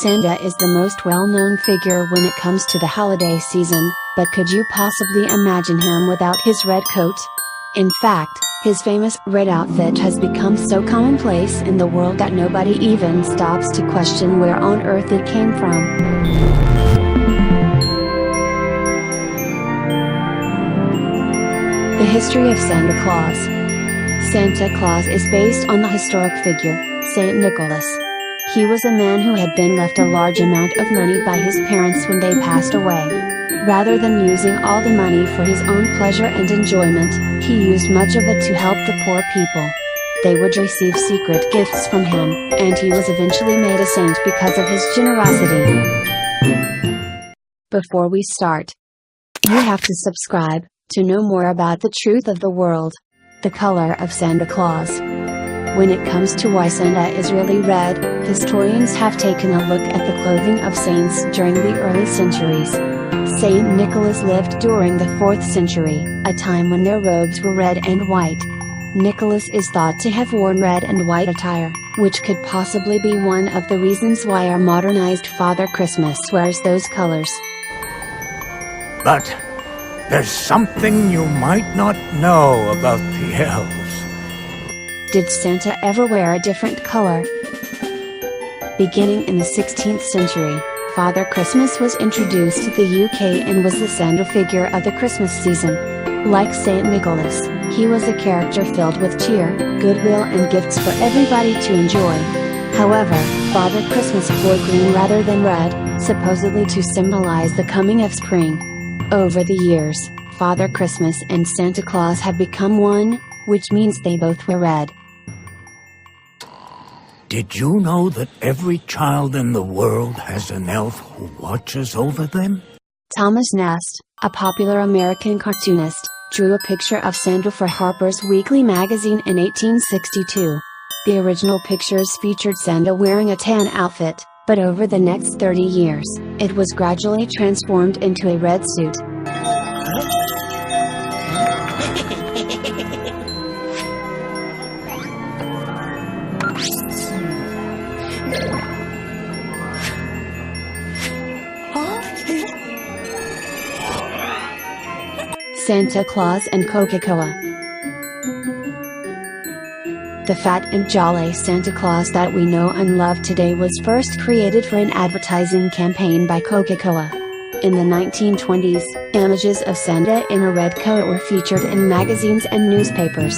Santa is the most well-known figure when it comes to the holiday season, but could you possibly imagine him without his red coat? In fact, his famous red outfit has become so commonplace in the world that nobody even stops to question where on earth it came from. The history of Santa Claus. Santa Claus is based on the historic figure, Saint Nicholas. He was a man who had been left a large amount of money by his parents when they passed away. Rather than using all the money for his own pleasure and enjoyment, he used much of it to help the poor people. They would receive secret gifts from him, and he was eventually made a saint because of his generosity. Before we start, you have to subscribe to know more about the truth of the world. The color of Santa Claus. When it comes to why Santa is really red, historians have taken a look at the clothing of saints during the early centuries. Saint Nicholas lived during the 4th century, a time when their robes were red and white. Nicholas is thought to have worn red and white attire, which could possibly be one of the reasons why our modernized Father Christmas wears those colors. But there's something you might not know about the elves. Did Santa ever wear a different color? Beginning in the 16th century, Father Christmas was introduced to the UK and was the Santa figure of the Christmas season. Like Saint Nicholas, he was a character filled with cheer, goodwill and gifts for everybody to enjoy. However, Father Christmas wore green rather than red, supposedly to symbolize the coming of spring. Over the years, Father Christmas and Santa Claus have become one, which means they both wear red. Did you know that every child in the world has an elf who watches over them? Thomas Nast, a popular American cartoonist, drew a picture of Santa for Harper's Weekly magazine in 1862. The original pictures featured Santa wearing a tan outfit, but over the next 30 years, it was gradually transformed into a red suit. Santa Claus and Coca-Cola. The fat and jolly Santa Claus that we know and love today was first created for an advertising campaign by Coca-Cola. In the 1920s, images of Santa in a red coat were featured in magazines and newspapers.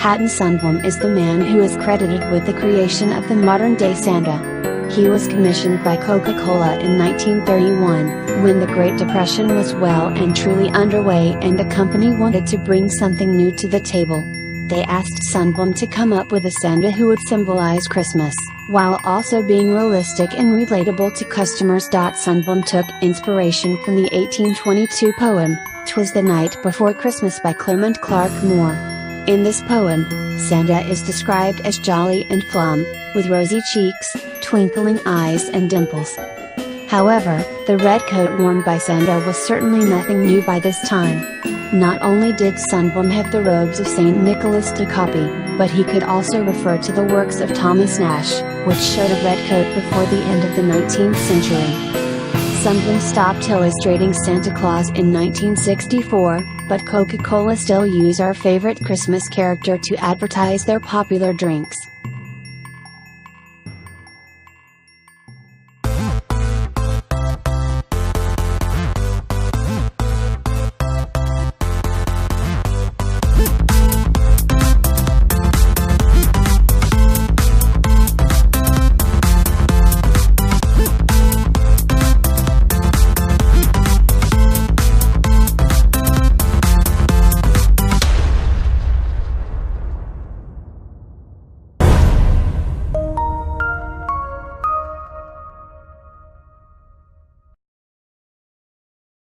Hatton Sundblom is the man who is credited with the creation of the modern-day Santa. He was commissioned by Coca-Cola in 1931, when the Great Depression was well and truly underway and the company wanted to bring something new to the table. They asked Sundblom to come up with a Santa who would symbolize Christmas, while also being realistic and relatable to customers. Sundblom took inspiration from the 1822 poem, "'Twas the Night Before Christmas" by Clement Clarke Moore. In this poem, Santa is described as jolly and plump, with rosy cheeks, twinkling eyes and dimples. However, the red coat worn by Santa was certainly nothing new by this time. Not only did Sundblom have the robes of Saint Nicholas to copy, but he could also refer to the works of Thomas Nash, which showed a red coat before the end of the 19th century. Sundblom stopped illustrating Santa Claus in 1964, but Coca-Cola still use our favorite Christmas character to advertise their popular drinks.